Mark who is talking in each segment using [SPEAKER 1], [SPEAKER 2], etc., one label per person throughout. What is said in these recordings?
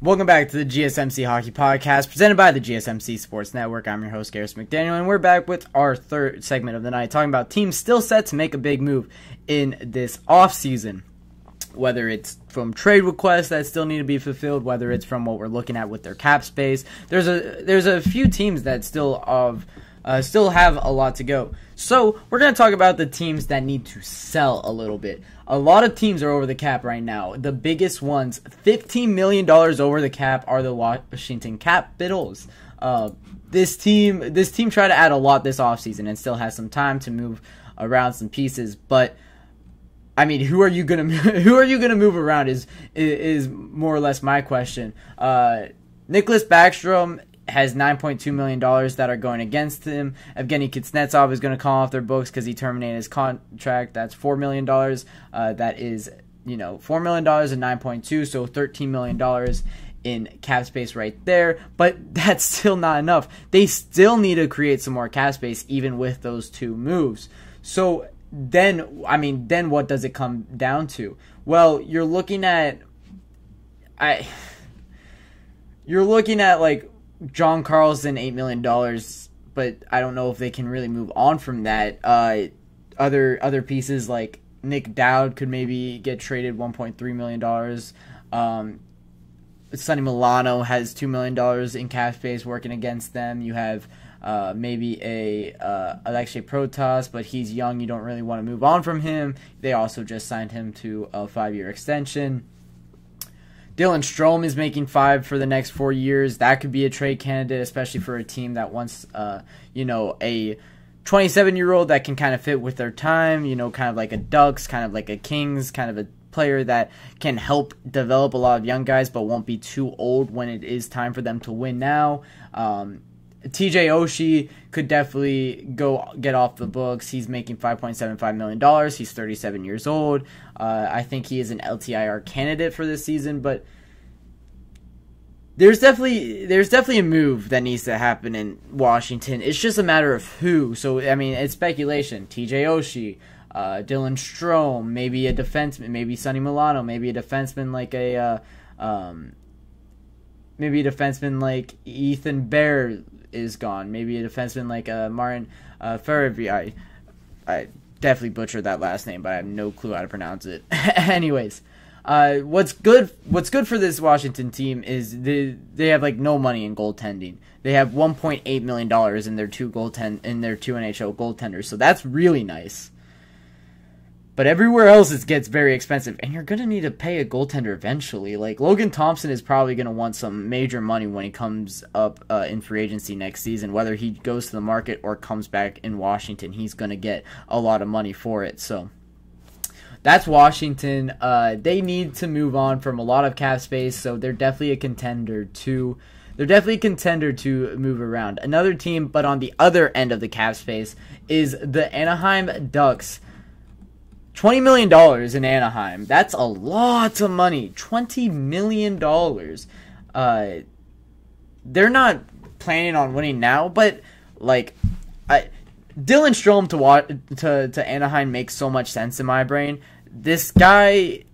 [SPEAKER 1] Welcome back to the GSMC Hockey Podcast, presented by the GSMC Sports Network. I'm your host, Garrison McDaniel, and we're back with our third segment of the night, talking about teams still set to make a big move in this offseason. Whether it's from trade requests that still need to be fulfilled, whether it's from what we're looking at with their cap space. There's a few teams that still have a lot to go. So we're going to talk about the teams that need to sell a little bit. A lot of teams are over the cap right now. The biggest ones, $15 million over the cap, are the Washington Capitals. This team tried to add a lot this offseason and still has some time to move around some pieces. But I mean, who are you gonna move around is more or less my question. Nicholas Backstrom has $9.2 million that are going against him. Evgeny Kuznetsov is going to call off their books because he terminated his contract. That's $4 million. That is, $4 million and 9.2, so $13 million in cap space right there. But that's still not enough. They still need to create some more cap space even with those two moves. So then what does it come down to? Well, you're looking at like John Carlson, $8 million, but I don't know if they can really move on from that. Other pieces like Nick Dowd could maybe get traded, $1.3 million. Sonny Milano has $2 million in cap space working against them. You have maybe Alexei Protas, but he's young. You don't really want to move on from him. They also just signed him to a 5-year extension. Dylan Strome is making $5 for the next 4 years. That could be a trade candidate, especially for a team that wants, a 27-year-old that can kind of fit with their time, kind of like a Ducks, kind of like a Kings, kind of a player that can help develop a lot of young guys but won't be too old when it is time for them to win now. TJ Oshie could definitely get off the books. He's making $5.75 million. He's 37 years old. I think he is an LTIR candidate for this season, but there's definitely a move that needs to happen in Washington. It's just a matter of who. So, I mean, it's speculation. TJ Oshie, Dylan Strome, maybe a defenseman, maybe Sonny Milano, maybe a defenseman like Ethan Bear is gone. Maybe a defenseman like Martin Fehervary. I definitely butchered that last name, but I have no clue how to pronounce it. Anyways, what's good for this Washington team is they have like no money in goaltending. They have $1.8 million in their two NHL goaltenders, so that's really nice. But everywhere else it gets very expensive, and you're going to need to pay a goaltender eventually. Like, Logan Thompson is probably going to want some major money when he comes up in free agency next season. Whether he goes to the market or comes back in Washington, he's going to get a lot of money for it. So that's Washington. They need to move on from a lot of cap space, so they're definitely a contender to move around. Another team, but on the other end of the cap space, is the Anaheim Ducks. $20 million in Anaheim. That's a lot of money. $20 million. They're not planning on winning now, but Dylan Strome to Anaheim makes so much sense in my brain. This guy,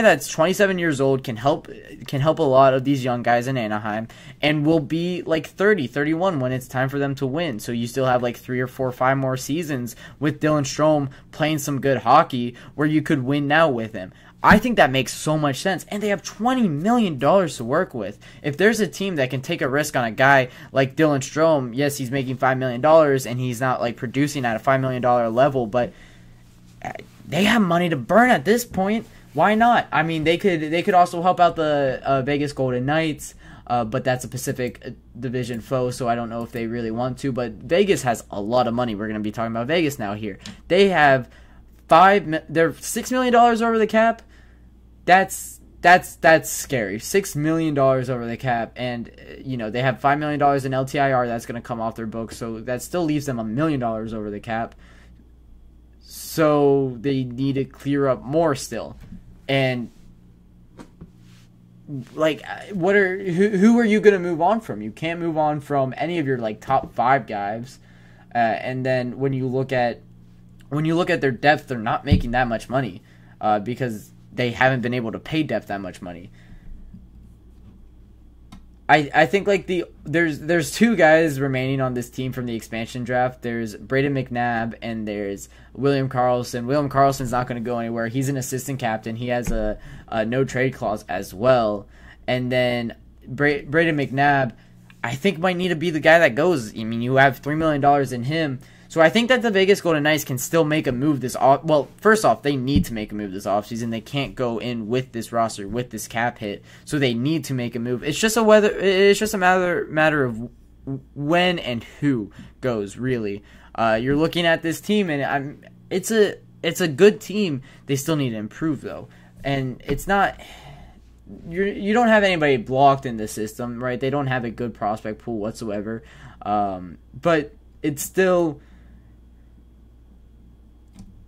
[SPEAKER 1] that's 27 years old can help a lot of these young guys in Anaheim and will be like 30, 31 when it's time for them to win. So you still have like 3 or 4 or 5 more seasons with Dylan Strome playing some good hockey where you could win now with him. I think that makes so much sense. And they have $20 million to work with. If there's a team that can take a risk on a guy like Dylan Strome, yes, he's making $5 million and he's not like producing at a $5 million level, but they have money to burn at this point. Why not? I mean, they could also help out the Vegas Golden Knights, but that's a Pacific Division foe, so I don't know if they really want to. But Vegas has a lot of money. We're going to be talking about Vegas now here. They have they're $6 million over the cap. That's scary. $6 million over the cap, and they have $5 million in LTIR that's going to come off their books, so that still leaves them $1 million over the cap. So they need to clear up more still. And like, who are you going to move on from? You can't move on from any of your like top 5 guys. And then when you look at their depth, they're not making that much money because they haven't been able to pay depth that much money. I think like there's two guys remaining on this team from the expansion draft. There's Braden McNabb and there's William Karlsson. William Karlsson's not going to go anywhere. He's an assistant captain. He has a no trade clause as well. And then Braden McNabb, I think might need to be the guy that goes. I mean, you have $3 million in him. So I think that the Vegas Golden Knights can still make a move this off. Well, first off, they need to make a move this offseason. They can't go in with this roster, with this cap hit. So they need to make a move. It's just a matter of when and who goes, really. You're looking at this team, and it's a good team. They still need to improve, though. And it's not... You don't have anybody blocked in the system, right? They don't have a good prospect pool whatsoever. But it's still...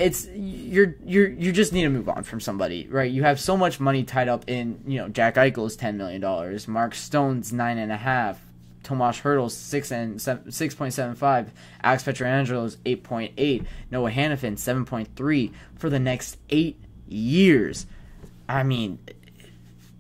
[SPEAKER 1] You just need to move on from somebody, right? You have so much money tied up in, Jack Eichel's $10 million, Mark Stone's $9.5 million, Tomas Hertl's 6.75, Alex Petrangelo's 8.8, Noah Hannafin 7.3 for the next 8 years. I mean,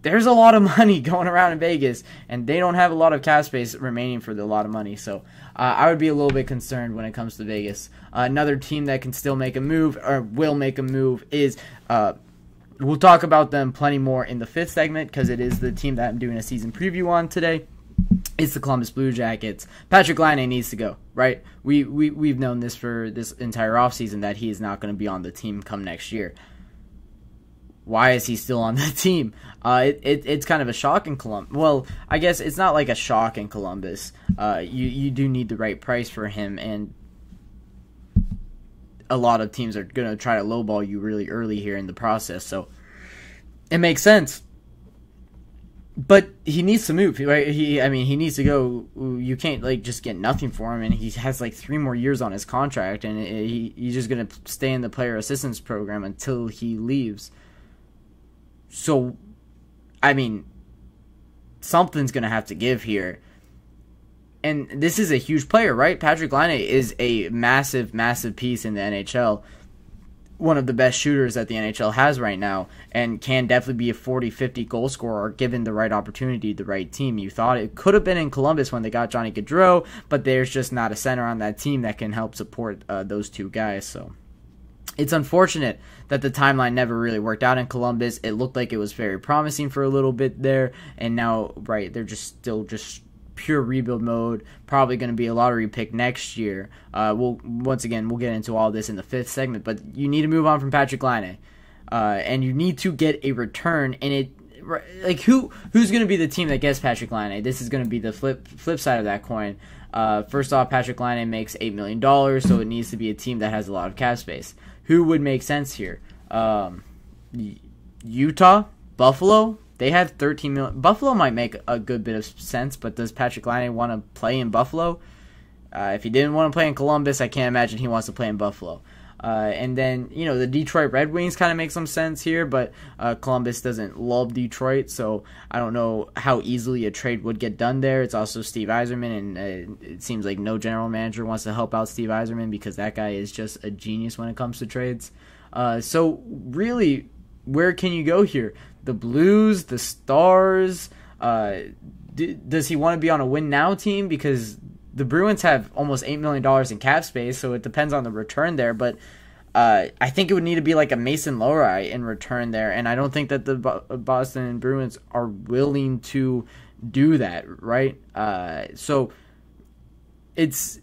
[SPEAKER 1] there's a lot of money going around in Vegas, and they don't have a lot of cap space remaining for a lot of money. So I would be a little bit concerned when it comes to Vegas. Another team that can still make a move, or will make a move, is we'll talk about them plenty more in the fifth segment because it is the team that I'm doing a season preview on today. It's the Columbus Blue Jackets. Patrik Laine needs to go, right? We've known this for this entire offseason that he is not going to be on the team come next year. Why is he still on the team? It's kind of a shock in Columbus. Well, I guess it's not like a shock in Columbus. You do need the right price for him, and a lot of teams are going to try to lowball you really early here in the process. So it makes sense. But he needs to move, right? He needs to go. You can't just get nothing for him, and he has 3 more years on his contract, and he's just going to stay in the player assistance program until he leaves. So, something's going to have to give here. And this is a huge player, right? Patrik Laine is a massive, massive piece in the NHL. One of the best shooters that the NHL has right now, and can definitely be a 40-50 goal scorer given the right opportunity, the right team. You thought it could have been in Columbus when they got Johnny Gaudreau, but there's just not a center on that team that can help support those two guys. So it's unfortunate that the timeline never really worked out in Columbus. It looked like it was very promising for a little bit there, and now, right, they're still pure rebuild mode. Probably going to be a lottery pick next year. We'll get into all this in the fifth segment, but you need to move on from Patrik Laine, and you need to get a return. And who's going to be the team that gets Patrik Laine? This is going to be the flip side of that coin. First off, Patrik Laine makes $8 million, so it needs to be a team that has a lot of cap space. Who would make sense here? Utah, Buffalo. They have $13 million. Buffalo might make a good bit of sense, but does Patrik Laine want to play in Buffalo? If he didn't want to play in Columbus, I can't imagine he wants to play in Buffalo. And then, the Detroit Red Wings kind of make some sense here, but Columbus doesn't love Detroit, so I don't know how easily a trade would get done there. It's also Steve Yzerman, and it seems like no general manager wants to help out Steve Yzerman because that guy is just a genius when it comes to trades. So really, where can you go here? The Blues, the Stars, does he want to be on a win-now team? Because the Bruins have almost $8 million in cap space, so it depends on the return there. But I think it would need to be like a Mason Lohrei in return there, and I don't think that the Boston Bruins are willing to do that, right? So it's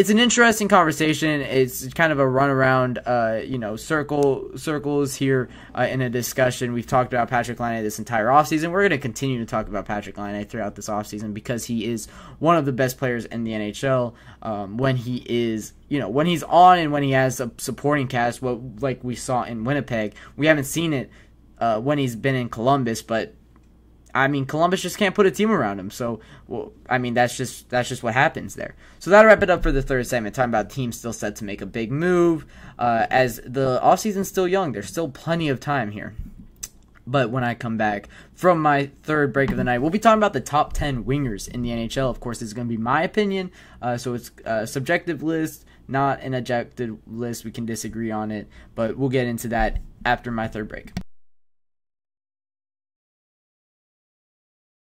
[SPEAKER 1] an interesting conversation. It's kind of a run around, circles here in a discussion. We've talked about Patrik Laine this entire offseason. We're going to continue to talk about Patrik Laine throughout this offseason because he is one of the best players in the NHL when he is, when he's on and when he has a supporting cast, like we saw in Winnipeg. We haven't seen it when he's been in Columbus, but Columbus just can't put a team around him. So, that's just what happens there. So that'll wrap it up for the third segment, talking about teams still set to make a big move. As the offseason's still young, there's still plenty of time here. But when I come back from my third break of the night, we'll be talking about the top 10 wingers in the NHL. Of course, this is going to be my opinion. So it's a subjective list, not an objective list. We can disagree on it, but we'll get into that after my third break.